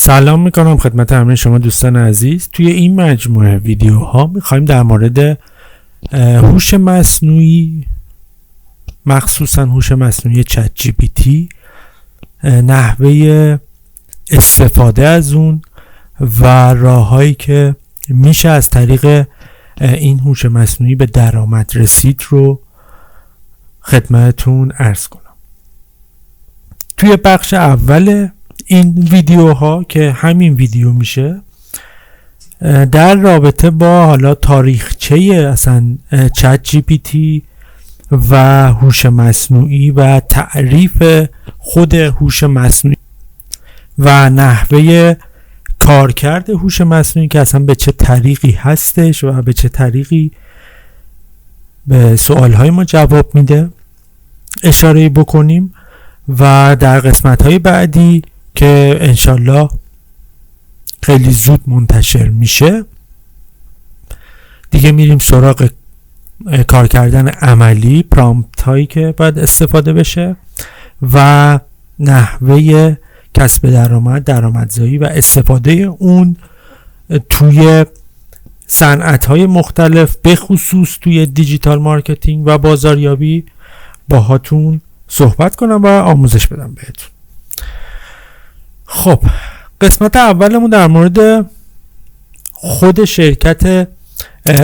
سلام میکنم خدمت همه شما دوستان عزیز. توی این مجموعه ویدیوها میخوایم در مورد هوش مصنوعی، مخصوصا هوش مصنوعی چت جی پی تی، نحوه استفاده از اون و راههایی که میشه از طریق این هوش مصنوعی به درآمد رسید رو خدمتتون عرض کنم. توی بخش اول این ویدیوها که همین ویدیو میشه، در رابطه با حالا تاریخچه اصلا چت جی پی تی و هوش مصنوعی و تعریف خود هوش مصنوعی و نحوه کارکرد هوش مصنوعی که اصلا به چه طریقی هستش و به چه طریقی به سوالهای ما جواب میده اشاره بکنیم و در قسمت‌های بعدی که انشالله خیلی زود منتشر میشه دیگه میریم سراغ کار کردن عملی، پرامپت هایی که باید استفاده بشه و نحوه کسب درآمد، درآمدزایی و استفاده اون توی صنعت های مختلف، به خصوص توی دیجیتال مارکتینگ و بازاریابی باهاتون صحبت کنم و آموزش بدم بهتون. خب قسمت اولمون در مورد خود شرکت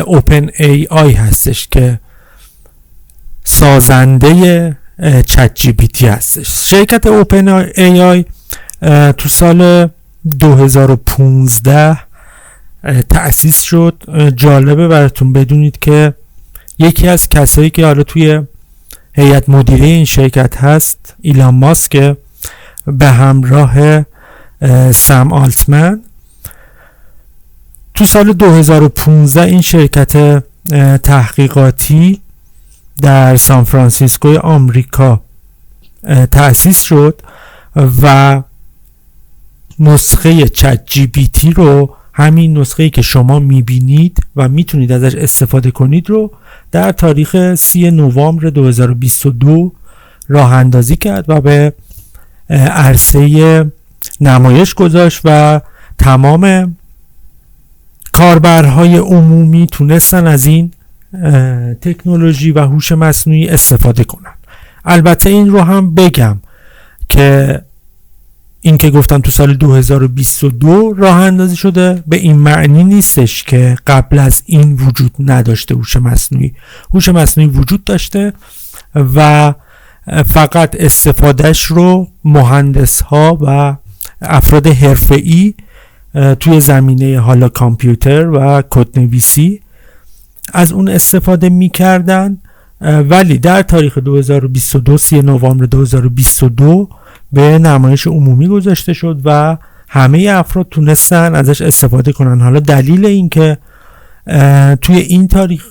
اوپن ای آی هستش که سازنده چت جی پی تی هستش. شرکت اوپن ای آی تو سال 2015 تأسیس شد. جالبه براتون بدونید که یکی از کسایی که حالا توی هیئت مدیره این شرکت هست ایلان ماسک به همراه سم آلتمن. تو سال 2015 این شرکت تحقیقاتی در سان فرانسیسکو آمریکا تأسیس شد و نسخه چت جی پی تی رو، همین نسخه‌ای که شما میبینید و میتونید ازش استفاده کنید رو در تاریخ 30 نوامبر 2022 راه اندازی کرد و به عرصه نمایش گذاشت و تمام کاربرهای عمومی تونستن از این تکنولوژی و هوش مصنوعی استفاده کنن. البته این رو هم بگم که این که گفتم تو سال 2022 راه اندازی شده به این معنی نیستش که قبل از این وجود نداشته. هوش مصنوعی وجود داشته و فقط استفادهش رو مهندس ها و افراد حرفه‌ای توی زمینه حالا کامپیوتر و کدنویسی از اون استفاده می‌کردن، ولی در تاریخ 2022 30 نوامبر 2022 به نمایش عمومی گذاشته شد و همه افراد تونستن ازش استفاده کنن. حالا دلیل این که توی این تاریخ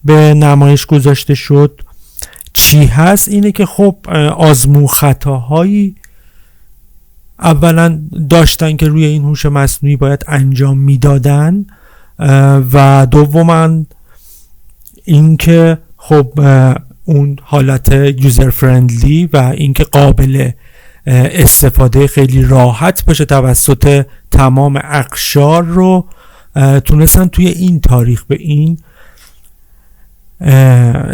به نمایش گذاشته شد چی هست؟ اینه که خب آزمون خطاهایی اولا داشتن که روی این هوش مصنوعی باید انجام میدادن و دوما این که خب اون حالت یوزر فرندلی و اینکه قابل استفاده خیلی راحت باشه توسط تمام اقشار رو تونستن توی این تاریخ به این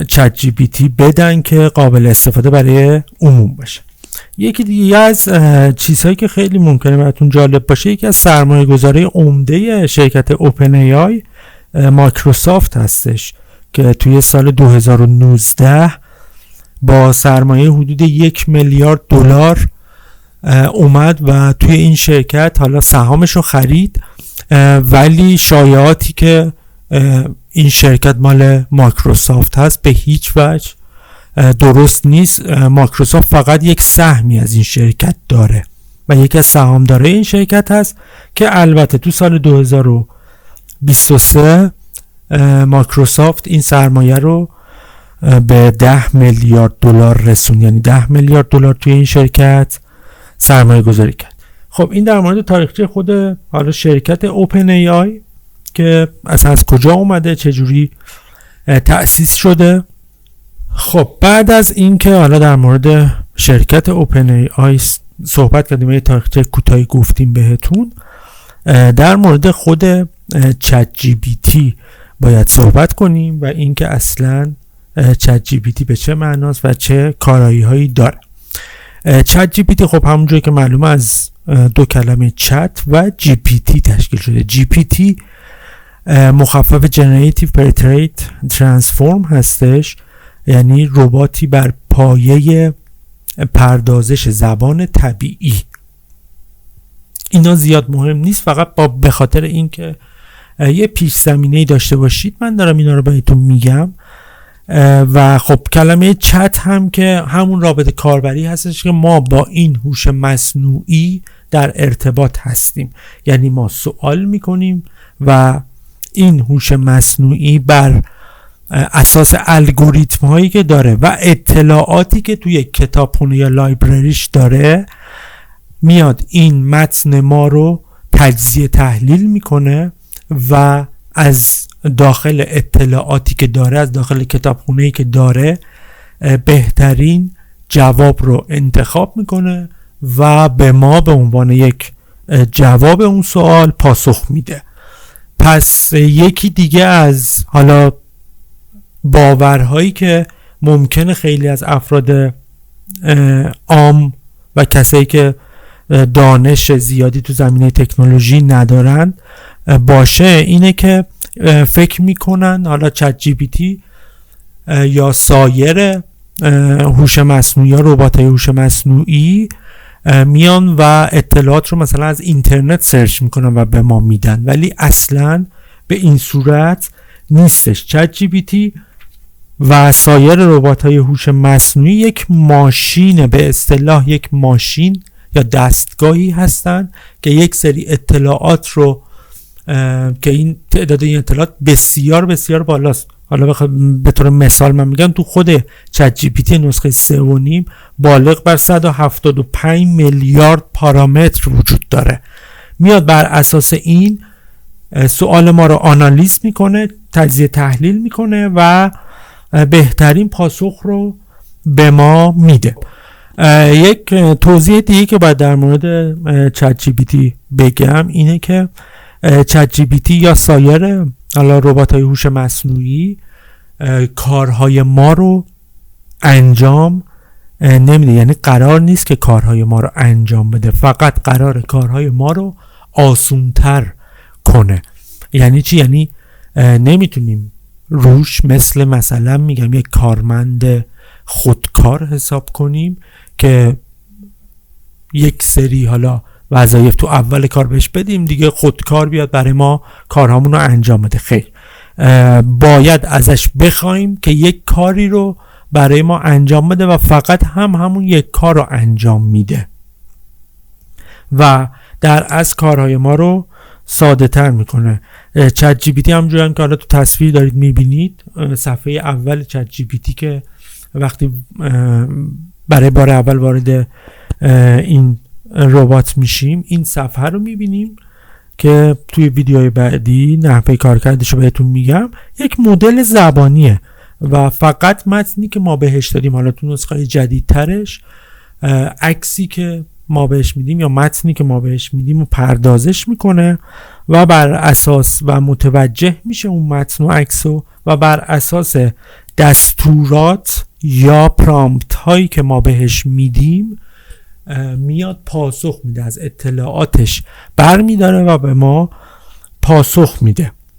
چت جی پی تی بدن که قابل استفاده برای عموم باشه. یکی دیگه از چیزهایی که خیلی ممکنه براتون جالب باشه، یکی از سرمایه‌گذاری عمده شرکت اوپن ای آی مایکروسافت هستش که توی سال 2019 با سرمایه حدود 1 میلیارد دلار اومد و توی این شرکت حالا سهامش رو خرید، ولی شایعاتی که این شرکت مال مایکروسافت هست به هیچ وجه درست نیست. مایکروسافت فقط یک سهمی از این شرکت داره و یکی از سهامدارای این شرکت هست که البته تو سال 2023 مایکروسافت این سرمایه رو به 10 میلیارد دلار رسوند، یعنی 10 میلیارد دلار توی این شرکت سرمایه گذاری کرد. خب این در مورد تاریخچه خود حالا شرکت اوپن ای آی که اصلا از کجا اومده، چجوری تأسیس شده. خب بعد از این که حالا در مورد شرکت اوپن ای آی صحبت کردیم، یه تاریخچه کوتاهی گفتیم بهتون. در مورد خود چت جی پی تی باید صحبت کنیم و اینکه اصلا چت جی پی تی به چه معناست و چه کارایی هایی داره. چت جی پی تی خب همونجوری که معلومه از دو کلمه چت و جی پی تی تشکیل شده. جی پی تی مخفف جنریتیو پرتریت ترانسفورم هستش، یعنی رباتی بر پایه پردازش زبان طبیعی. اینا زیاد مهم نیست، فقط به خاطر اینکه یه پیش زمینه‌ای داشته باشید من دارم اینا رو بهتون میگم. و خب کلمه چت هم که همون رابطه کاربری هستش که ما با این هوش مصنوعی در ارتباط هستیم، یعنی ما سوال میکنیم و این هوش مصنوعی بر اساس الگوریتم هایی که داره و اطلاعاتی که توی کتابخونه یا لایبرریش داره میاد این متن ما رو تجزیه تحلیل میکنه و از داخل اطلاعاتی که داره، از داخل کتابخونه‌ای که داره، بهترین جواب رو انتخاب میکنه و به ما به عنوان یک جواب اون سوال پاسخ میده. پس یکی دیگه از حالا باورهایی که ممکنه خیلی از افراد عام و کسایی که دانش زیادی تو زمینه تکنولوژی ندارن باشه اینه که فکر میکنن حالا چت جی پی تی یا سایر هوش مصنوعی یا ربات‌های هوش مصنوعی میان و اطلاعات رو مثلا از اینترنت سرچ میکنن و به ما میدن، ولی اصلا به این صورت نیستش. چت جی پی تی و سایر ربات‌های هوش مصنوعی یک ماشین، به اصطلاح یک ماشین یا دستگاهی هستن که یک سری اطلاعات رو که این تعداد این اطلاعات بسیار بسیار بالاست. حالا به طور مثال من میگم تو خود چت جی پی تی نسخه 3.5 بالغ بر 175 میلیارد پارامتر وجود داره. میاد بر اساس این سوال ما رو آنالیز میکنه، تجزیه تحلیل میکنه و بهترین پاسخ رو به ما میده. یک توضیح دیگه که باید در مورد چت جی پی تی بگم اینه که چت جی پی تی یا سایر حالا ربات‌های هوش مصنوعی کارهای ما رو انجام نمیده، یعنی قرار نیست که کارهای ما رو انجام بده، فقط قرار کارهای ما رو آسونتر کنه. یعنی چی؟ یعنی نمیتونیم روش مثلا میگم یک کارمند خودکار حساب کنیم که یک سری حالا وظایف تو اول کار بهش بدیم دیگه خودکار بیاد برای ما کارهامون رو انجام بده. خیر، باید ازش بخوایم که یک کاری رو برای ما انجام بده و فقط همون یک کار رو انجام میده و در از کارهای ما رو ساده تر میکنه. چت جی پی تی همونجوری هم که حالا تو تصویر دارید میبینید، صفحه اول چت جی پی تی که وقتی برای بار اول وارد این ربات میشیم این صفحه رو میبینیم که توی ویدیوهای بعدی نحوه کارکردش رو بهتون میگم. یک مدل زبانیه و فقط متنی که ما بهش دادیم، حالا تو نسخه جدیدترش عکسی که ما بهش میدیم یا متنی که ما بهش میدیم و پردازش میکنه و بر اساس و متوجه میشه اون متن و عکسو و بر اساس دستورات یا پرامپت هایی که ما بهش میدیم میاد پاسخ میده، از اطلاعاتش برمیداره و به ما پاسخ میده.